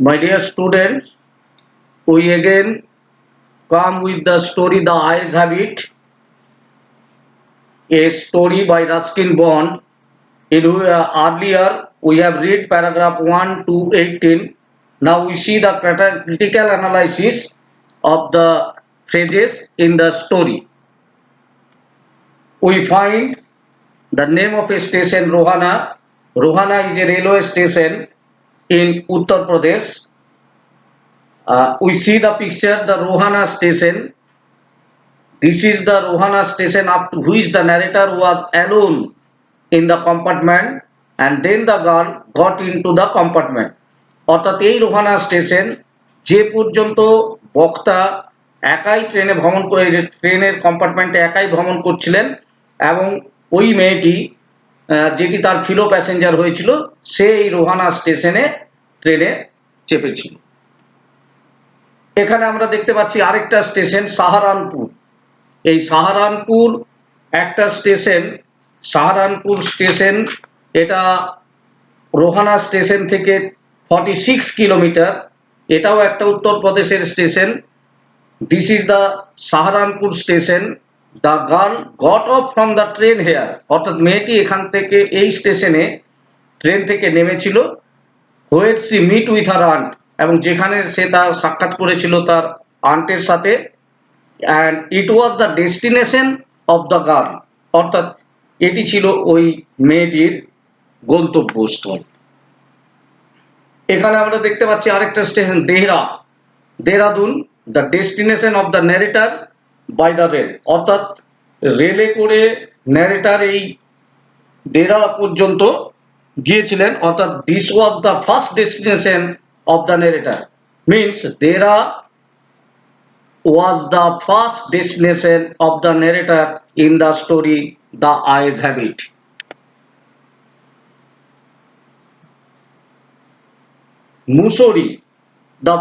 My dear students, we again come with the story The Eyes Habit, a story by Ruskin Bond. Earlier we have read paragraph 1 to 18. Now we see the critical analysis of the phrases in the story. We find the name of a station Rohana. Rohana is a railway station in Uttar Pradesh. We see the picture, the Rohana station. This is the Rohana station up to which the narrator was alone in the compartment and then the girl got into the compartment. অর্থাৎ এই Rohana station যে পর্যন্ত বক্তা একাই ট্রেনে ভ্রমণ করে ট্রেনের কম্পার্টমেন্টে একাই ভ্রমণ করছিলেন এবং ওই মেয়েটি যেটি তার ফিলো প্যাসেঞ্জার হয়েছিল সে এই রোহানা স্টেশনে ট্রেনে চেপেছিল। এখানে আমরা দেখতে পাচ্ছি আরেকটা স্টেশন সাহারানপুর। এই সাহারানপুর একটা স্টেশন, সাহারানপুর স্টেশন এটা রোহানা স্টেশন থেকে 46 কিলোমিটার। এটাও একটা উত্তরপ্রদেশের station. This is the Saharanpur station. The girl got off from the train here, অর্থাৎ মেয়েটি এখান থেকে এই স্টেশনে ট্রেন থেকে নেমেছিল। Where she meet with her aunt, এবং যেখানে সে তার সাক্ষাৎ করেছিল তার আন্টের সাথে। And it was the destination of the girl, অর্থাৎ এটি ছিল ওই মেয়েটির গন্তব্যস্থল। এখানে আমরা দেখতে পাচ্ছি আরেকটা station Dehradun, the destination of the narrator by the rail, অর্থাৎ রেলে করে ন্যারেটার এই দেহরা পর্যন্ত গিয়েছিলেন। অর্থাৎ this was the first destination of the narrator, means Dehra was the first destination of the narrator in the story The Eyes Habit. Mussoorie, the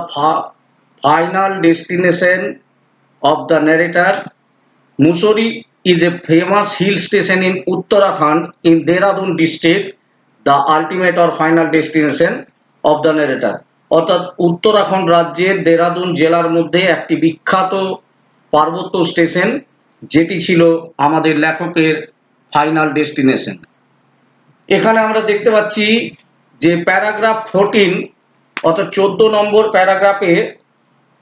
final destination of the narrator. Mussoorie is a famous hill station in Uttarakhand in Dehradun district, the ultimate or final destination of the narrator. অর্থাৎ উত্তরাখণ্ড রাজ্যের দেহরাদুন জেলার মধ্যে একটি বিখ্যাত পার্বত্য station, যেটি ছিল আমাদের লেখকের ফাইনাল ডেস্টিনেশন। এখানে আমরা দেখতে পাচ্ছি যে প্যারাগ্রাফ 14 অর্থাৎ 14 নম্বর প্যারাগ্রাফে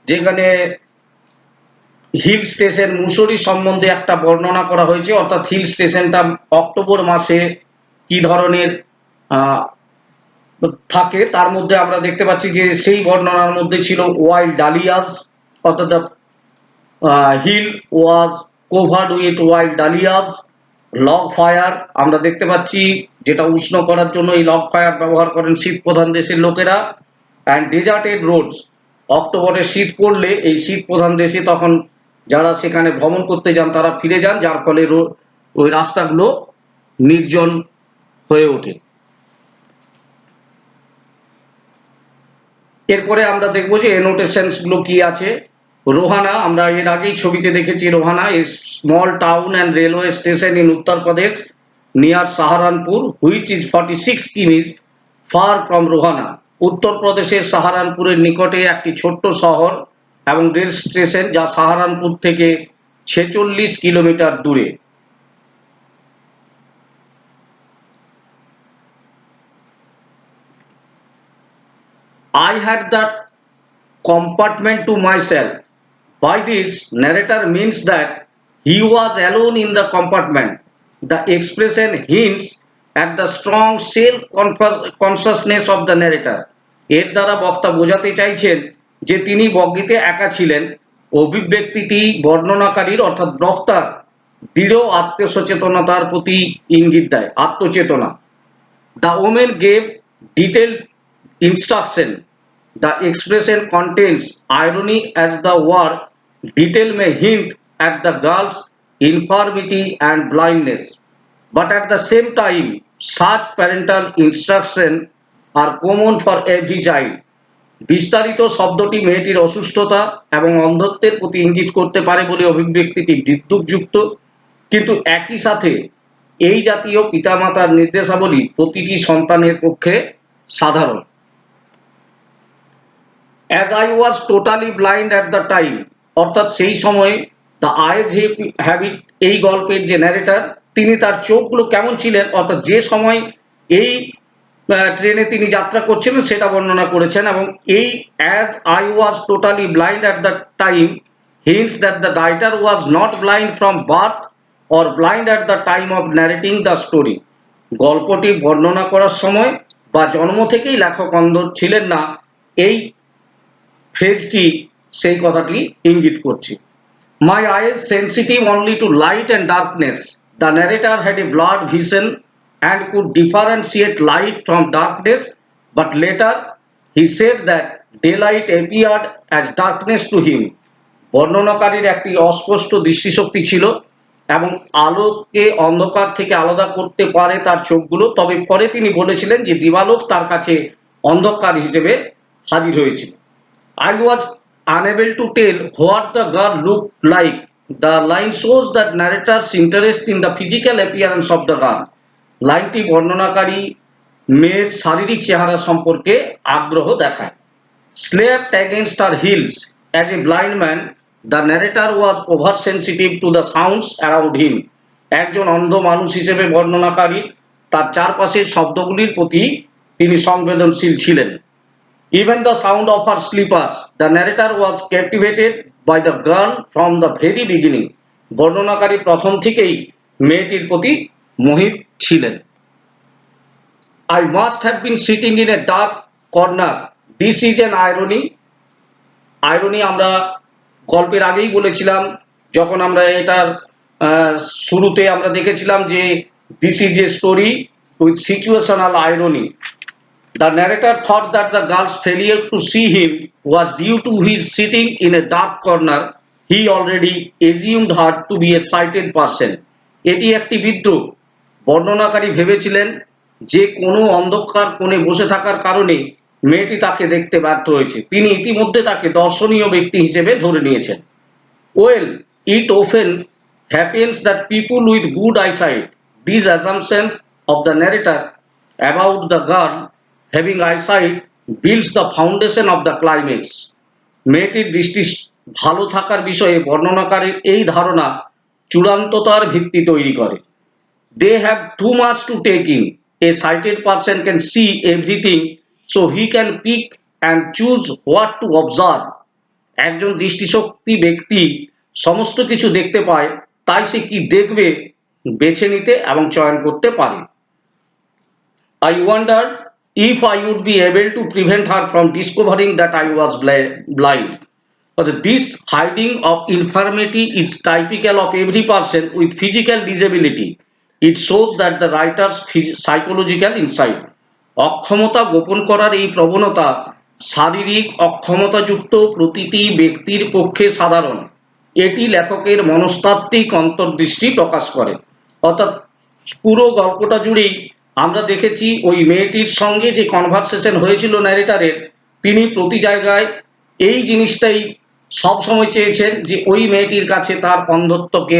যেখানে হিল স্টেশন মুসুরি সম্বন্ধে একটা বর্ণনা করা হয়েছে। অর্থাৎ হিল স্টেশনটা অক্টোবর মাসে কি ধরনের থাকে তার মধ্যে আমরা দেখতে পাচ্ছি যে সেই বর্ণনার মধ্যে ছিল ওয়াইল্ড ডালিয়াস, অর্থাৎ the hill was covered with wild dahlias. Log fire আমরা দেখতে পাচ্ছি, যেটা উষ্ণ করার জন্য এই লগ ফায়ার ব্যবহার করেন শীত প্রধান দেশের লোকেরা। অ্যান্ড ডেজার্টেড রোডস, অক্টোবরে শীত পড়লে এই শীত প্রধান দেশে তখন যারা সেখানে ভ্রমণ করতে যান তারা ফিরে যান, যার ফলে ওই রাস্তাগুলো নির্জন হয়ে ওঠে। এরপরে আমরা দেখবো যে এনোটেশনসগুলো কি আছে। রোহানা, আমরা এর আগেই ছবিতে দেখেছি, Rohana a small town and railway station in Uttar Pradesh near Saharanpur which is 46 kms far from Rohana. উত্তরপ্রদেশের সাহারানপুরের নিকটে একটি ছোট্ট শহর এবং রেল স্টেশন যা সাহারানপুর থেকে 46 কিলোমিটার দূরে। I had that compartment to myself. By this, narrator means that he was alone in the compartment. The expression hints at the strong self-consciousness of the narrator. এর দ্বারা বক্তা বোঝাতে চাইছেন যে তিনি বগিতে একা ছিলেন। অভিব্যক্তিটি বর্ণনাকারীর অর্থাৎ বক্তার দৃঢ় আত্মসচেতনতার প্রতি ইঙ্গিত দেয়, আত্মচেতনা। The woman gave detailed instruction. The expression contains irony as the word detail may hint at the girl's infirmity and blindness, but at the same time such parental instruction are common for every child. বিস্তারিত শব্দটি মেয়েটির অসুস্থতা এবং অন্ধত্বের প্রতি ইঙ্গিত করতে পারে বলে অভিব্যক্তিটি বিদ্রুপযুক্ত, কিন্তু একই সাথে এই জাতীয় পিতামাতার নির্দেশাবলী প্রতিটি সন্তানের পক্ষে সাধারণ। As I was totally blind at the time, অর্থাৎ সেই সময় দ্য আইজ হ্যাবিট, এই গল্পের যে ন্যারেটার তিনি তার চোখগুলো কেমন ছিলেন, অর্থাৎ যে সময় এই ট্রেনে তিনি যাত্রা করছিলেন সেটা বর্ণনা করেছেন। এবং এই as I was totally blind at the time hints that the writer was not blind from birth or blind at the time of narrating the story. গল্পটি বর্ণনা করার সময় বা জন্ম থেকেই লেখক অন্ধ ছিলেন না, এই ফ্রেজটি সেই কথাটি ইঙ্গিত করছে। My eyes sensitive only to light and darkness. The narrator had a blurred vision and could differentiate light from darkness, but later he said that daylight appeared as darkness to him. বর্ণনাকারীর একটি অস্পষ্ট দৃষ্টিশক্তি ছিল এবং আলোকে অন্ধকার থেকে আলাদা করতে পারে তার চোখগুলো, তবে পরে তিনি বলেছিলেন যে দিবালোক তার কাছে অন্ধকার হিসেবে হাজির হয়েছিল। I was unable to tell what the girl looked like. The line shows that narrator's interest in the physical appearance of the girl. লাইনটি বর্ণনাকারী মেয়ের শারীরিক চেহারা সম্পর্কে আগ্রহ দেখায়। Slapped against her heels as a blind man, the narrator was oversensitive to the sounds around him. একজন অন্ধ মানুষ হিসেবে বর্ণনাকারী তার চারপাশের শব্দগুলির প্রতি তিনি সংবেদনশীল ছিলেন। Even the sound of her slippers, the narrator was captivated by the girl from the very beginning. বর্ণনাকারী প্রথম থেকেই মেয়েটির প্রতি মোহিত ছিলেন। I must have been sitting in a dark corner. This is an irony. Irony আমরা গল্পের আগেই বলেছিলাম, যখন আমরা এটার শুরুতে আমরা দেখেছিলাম যে this is a story with situational irony. The narrator thought that the girl's failure to see him was due to his sitting in a dark corner. He already assumed her to be a sighted person. এটি একটি বিদ্রূপ। বর্ণনাকারী ভেবেছিলেন যে কোনো অন্ধকার কোণে বসে থাকার কারণে মেয়েটি তাকে দেখতে ব্যর্থ হয়েছে, তিনি ইতিমধ্যে তাকে দর্শনীয় ব্যক্তি হিসেবে ধরে নিয়েছেন। Well, it often happens that people with good eyesight, these assumptions of the narrator about the girl having eyesight builds the foundation of the climax. মেয়েটির দৃষ্টি ভালো থাকার বিষয়ে বর্ণনাকারীর এই ধারণা চূড়ান্ততার ভিত্তি তৈরি করে। They have too much to take in. A sighted person can see everything, so he can pick and choose what to observe. একজন দৃষ্টিশক্তি ব্যক্তি সমস্ত কিছু দেখতে পায়, তাই সে কি দেখবে বেছে নিতে এবং চয়ন করতে পারে। I wondered if I would be able to prevent her from discovering that I was blind. But this hiding of infirmity is typical of every person with physical disability. It shows that the writer's psychological insight. অক্ষমতা গোপন করার এই প্রবণতা শারীরিক অক্ষমতাযুক্ত প্রতিটি ব্যক্তির পক্ষে সাধারণ। এটি লেখকের মনস্তাত্ত্বিক অন্তর্দৃষ্টি প্রকাশ করে। অর্থাৎ পুরো গল্পটা জুড়েই আমরা দেখেছি ওই মেয়েটির সঙ্গে যে কনভারসেশন হয়েছিল ন্যারেটারের, তিনি প্রতি জায়গায় এই জিনিসটাই সবসময় চেয়েছেন যে ওই মেয়েটির কাছে তার অন্ধত্বকে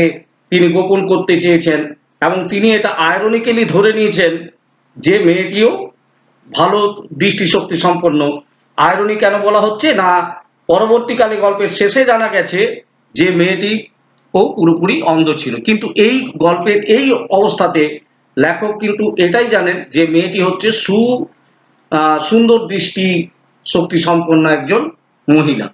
তিনি গোপন করতে চেয়েছেন, এবং তিনি এটা আয়রনিক্যালি ধরে নিয়েছেন যে মেয়েটিও ভালো দৃষ্টিশক্তি সম্পন্ন। আয়রনি কেন বলা হচ্ছে না, পরবর্তীকালে গল্পের শেষে জানা গেছে যে মেয়েটি ও পুরোপুরি অন্ধ ছিল, কিন্তু এই গল্পের এই অবস্থাতে লেখক কিন্তু এটাই জানেন যে মেয়েটি হচ্ছে সুন্দর দৃষ্টি শক্তি সম্পন্ন একজন মহিলা।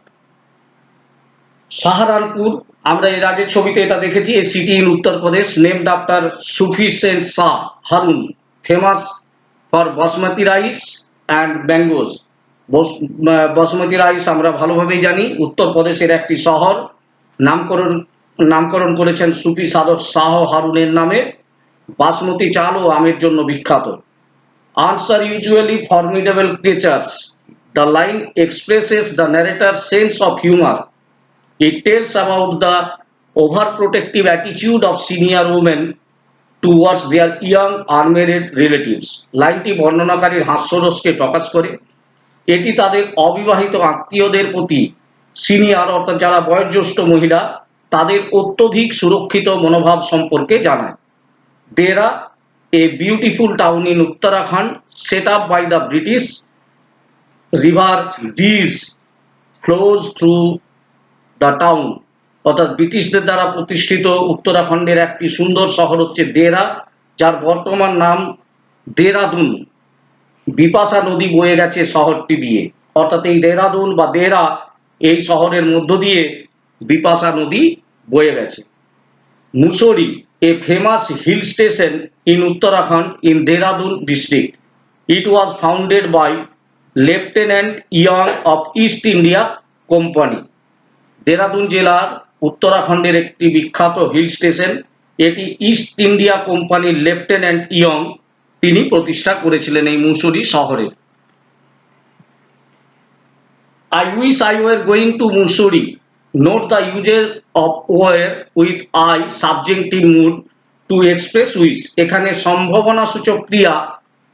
সাহারানপুর, আমরা এর আগের ছবিতে এটা দেখেছি, a city in Uttar Pradesh, named after Sufi saint Shah Harun, famous for basmati rice and mangoes. Basmati rice আমরা ভালোভাবেই জানি উত্তরপ্রদেশের একটি শহর, নামকরণ করেছেন সুফি সাধক শাহ হারুনের নামে। বাসমতি চাল ও আমের জন্য বিখ্যাত। Ants are usually formidable creatures. The line expresses the narrator's sense of humor. It tells about the overprotective attitude of senior women towards their young unmarried relatives. লাইনটি বর্ণনাকারীর হাস্যরসকে প্রকাশ করে। এটি তাদের অবিবাহিত আত্মীয়দের প্রতি সিনিয়র অর্থাৎ যারা বয়োজ্যেষ্ঠ মহিলা তাদের অত্যধিক সুরক্ষিত মনোভাব সম্পর্কে জানায়। Dera, a beautiful town in Uttarakhand set up by the British river Bees, flows through the town, অর্থাৎ ব্রিটিশদের দ্বারা প্রতিষ্ঠিত উত্তরাখণ্ডের একটি সুন্দর শহর হচ্ছে দেরা, যার বর্তমান নাম দেরাদুন। বিপাশা নদী বয়ে গেছে শহরটি দিয়ে, অর্থাৎ এই দেরাদুন বা দেরা এই শহরের মধ্য দিয়ে বিপাশা নদী বয়ে গেছে। Mussoorie, a famous hill station in Uttarakhand in Dehradun district. It was founded by Lieutenant Young of East India Company. Dehradun জেলার উত্তরাখণ্ডের একটি বিখ্যাত হিল স্টেশন, এটি ইস্ট ইন্ডিয়া কোম্পানির লেফটেন্যান্ট ইয়ং তিনি প্রতিষ্ঠা করেছিলেন এই মুসৌরি শহরে। I wish I were going to Mussoorie. Note the usage of were with I subjunctive mood to express wish. এখানে সম্ভাবনাসূচক ক্রিয়া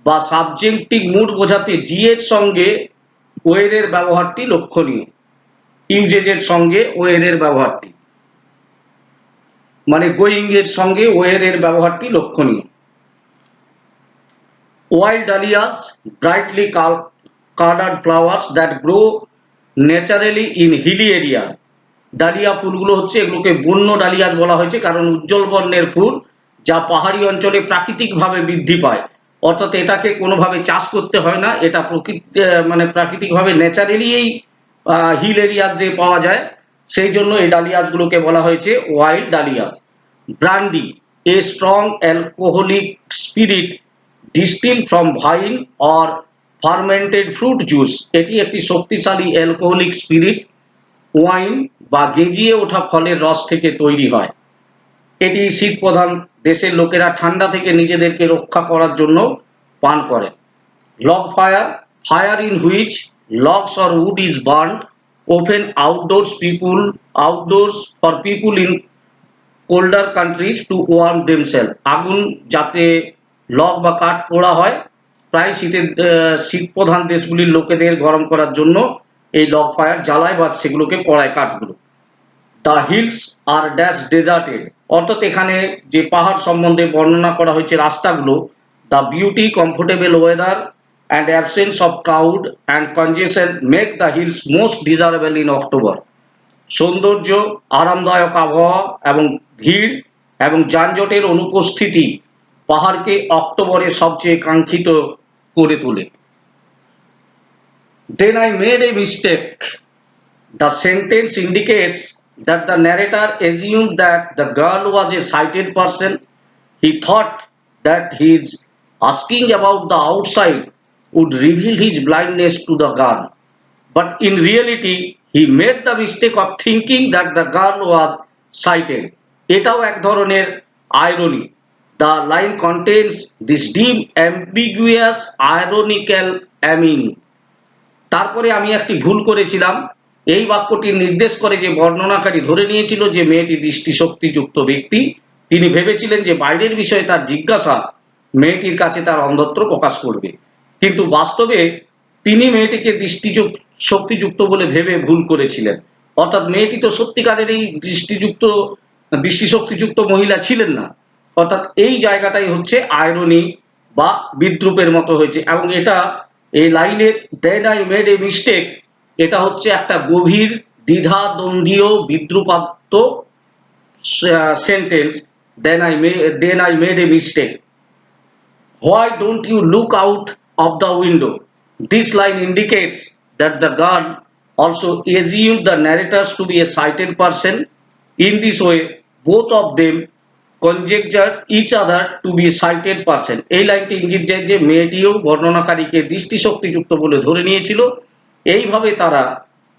বা সাবজেক্টিভ মুড বোঝাতে জি এর সঙ্গে ওয়ের এর ব্যবহারটি লক্ষণীয়। ইউজেজের সঙ্গে ওয়ের এর ব্যবহারটি, মানে গোয়িং এর সঙ্গে ওয়ের এর ব্যবহারটি লক্ষণীয়। Wild dahlias, brightly colored flowers that grow naturally in hilly area. Dahlia ফুলগুলো হচ্ছে, এগুলোকে বন্য ডালিয়াস বলা হয়েছে কারণ উজ্জ্বল বর্ণের ফুল যা পাহাড়ি অঞ্চলে প্রাকৃতিকভাবে বৃদ্ধি পায়, অর্থাৎ এটাকে কোনোভাবে চাষ করতে হয় না, এটা প্রাকৃতিকভাবে ন্যাচারালি এই হিল এরিয়াস যে পাওয়া যায়, সেই জন্য এই ডালিয়াসগুলোকে বলা হয়েছে wild Dalia's. Brandy, a strong alcoholic spirit distil from vine or fermented fruit juice. এটি একটি শক্তিশালী অ্যালকোহলিক স্পিরিট ওয়াইন বা গেঁজিয়ে ওঠা ফলের রস থেকে তৈরি হয়। এটি শীত প্রধান দেশের লোকেরা ঠান্ডা থেকে নিজেদেরকে রক্ষা করার জন্য পান করে। Log fire, fire in which logs or wood is burned, often outdoors for people in colder countries to warm themselves. আগুন যাতে লগ বা কাঠ পোড়া হয়, প্রায় শীত প্রধান দেশগুলির লোকেদের গরম করার জন্য এই লগ ফায়ার জ্বালায় বা সেগুলোকে পোড়ায় কাঠগুলো। The hills are dash deserted, অর্থাৎ এখানে যে পাহাড় সম্বন্ধে বর্ণনা করা হয়েছে রাস্তাগুলো, the beauty, comfortable weather and absence of crowd and congestion make the hills most desirable in October. সৌন্দর্য, আরামদায়ক আবহাওয়া এবং ভিড় এবং যানজটের অনুপস্থিতি পাহাড়কে অক্টোবরে সবচেয়ে কাঙ্ক্ষিত করে তোলে। Then I made a mistake. The sentence indicates that the narrator assumed that the girl was a sighted person. He thought that his asking about the outside would reveal his blindness to the girl, but in reality he made the mistake of thinking that the girl was sighted. এটাও এক ধরনের irony. The line contains this deep ambiguous ironical meaning. তারপরে আমি একটি ভুল করেছিলাম। এই বাক্যটি নির্দেশ করে যে বর্ণনাকারী ধরে নিয়েছিল যে মেয়েটি দৃষ্টিশক্তিযুক্ত ব্যক্তি। তিনি ভেবেছিলেন যে বাইরের বিষয়ে তার জিজ্ঞাসা মেয়েটির কাছে তার অন্ধত্ব প্রকাশ করবে, কিন্তু বাস্তবে তিনি মেয়েটিকে দৃষ্টিশক্তিযুক্ত বলে ভেবে ভুল করেছিলেন। অর্থাৎ মেয়েটি তো সত্যিকারের এই দৃষ্টিশক্তিযুক্ত মহিলা ছিলেন না। অর্থাৎ এই জায়গাটাই হচ্ছে আয়রনি বা বিদ্রুপের মতো হয়েছে, এবং এটা এই লাইনের then I made a mistake, এটা হচ্ছে একটা গভীর দ্বিধা দ্বন্দ্বীয় বিদ্রুপাত্মক sentence. Then I made a mistake. Why don't you look out of the window? This line indicates that the girl also assumed the narrators to be a sighted person. In this way, both of them conjectured each other to be a sighted person. এই লাইনটি ইঙ্গিত দেয় যে মেয়েটিও বর্ণনাকারীকে দৃষ্টিশক্তিযুক্ত বলে ধরে নিয়েছিল। এইভাবে তারা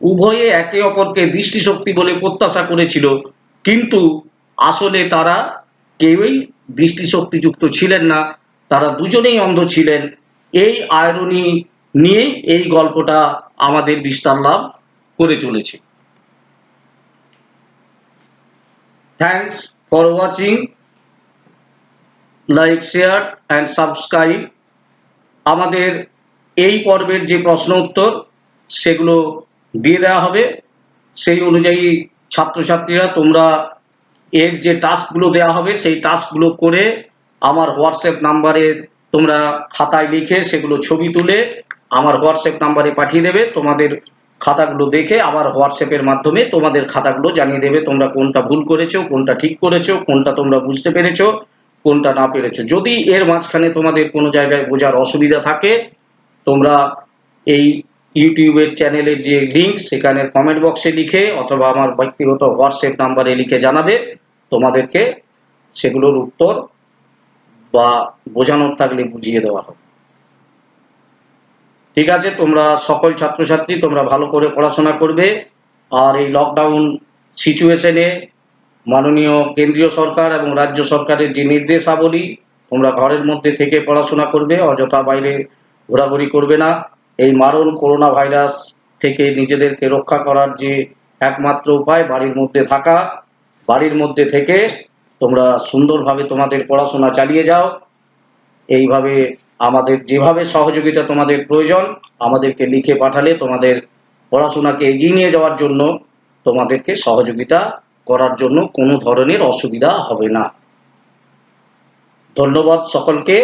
উভয়ে একে অপরকে দৃষ্টিশক্তি বলে প্রত্যাশা করেছিল, কিন্তু আসলে তারা কেউই দৃষ্টিশক্তিযুক্ত ছিলেন না, তারা দুজনেই অন্ধ ছিলেন। এই আয়রনি নিয়েই এই গল্পটা আমাদের বিস্তার লাভ করে চলেছে। Thanks for watching, like, share and subscribe. আমাদের এই পর্বের যে প্রশ্ন উত্তর সেগুলো দিয়ে দেওয়া হবে, সেই অনুযায়ী ছাত্রছাত্রীরা তোমরা এর যে টাস্কগুলো দেওয়া হবে সেই টাস্কগুলো করে আমার হোয়াটসঅ্যাপ নাম্বারে তোমরা খাতায় লিখে সেগুলো ছবি তুলে আমার হোয়াটসঅ্যাপ নাম্বারে পাঠিয়ে দেবে। তোমাদের খাতাগুলো দেখে আবার হোয়াটসঅ্যাপের মাধ্যমে তোমাদের খাতাগুলো জানিয়ে দেবে তোমরা কোনটা ভুল করেছো, কোনটা ঠিক করেছো, কোনটা তোমরা বুঝতে পেরেছো, কোনটা না পেরেছো। যদি এর মাঝখানে তোমাদের কোনো জায়গায় বোঝার অসুবিধা থাকে, তোমরা এই ইউটিউবের চ্যানেলের যে লিঙ্ক সেখানে কমেন্ট বক্সে লিখে অথবা আমার ব্যক্তিগত হোয়াটসঅ্যাপ নাম্বারে লিখে জানাবে, তোমাদেরকে সেগুলোর উত্তর বা বোঝানোর থাকলে বুঝিয়ে দেওয়া হবে। ঠিক আছে, তোমরা সকল ছাত্রছাত্রী তোমরা ভালো করে পড়াশোনা করবে। আর এই লকডাউন সিচুয়েশনে মাননীয় কেন্দ্রীয় সরকার এবং রাজ্য সরকারের যে নির্দেশাবলী, তোমরা ঘরের মধ্যে থেকে পড়াশোনা করবে, অযথা বাইরে ঘোরাঘুরি করবে না। এই মারণ করোনা ভাইরাস থেকে নিজেদেরকে রক্ষা করার যে একমাত্র উপায় বাড়ির মধ্যে থাকা। বাড়ির মধ্যে থেকে তোমরা সুন্দরভাবে তোমাদের পড়াশোনা চালিয়ে যাও। এইভাবে আমাদের যেভাবে সহযোগিতা তোমাদের প্রয়োজন আমাদেরকে লিখে পাঠালে তোমাদের পড়াশোনাকে এগিয়ে নিয়ে যাওয়ার জন্য তোমাদেরকে সহযোগিতা করার জন্য কোনো ধরনের অসুবিধা হবে না। ধন্যবাদ সকলকে।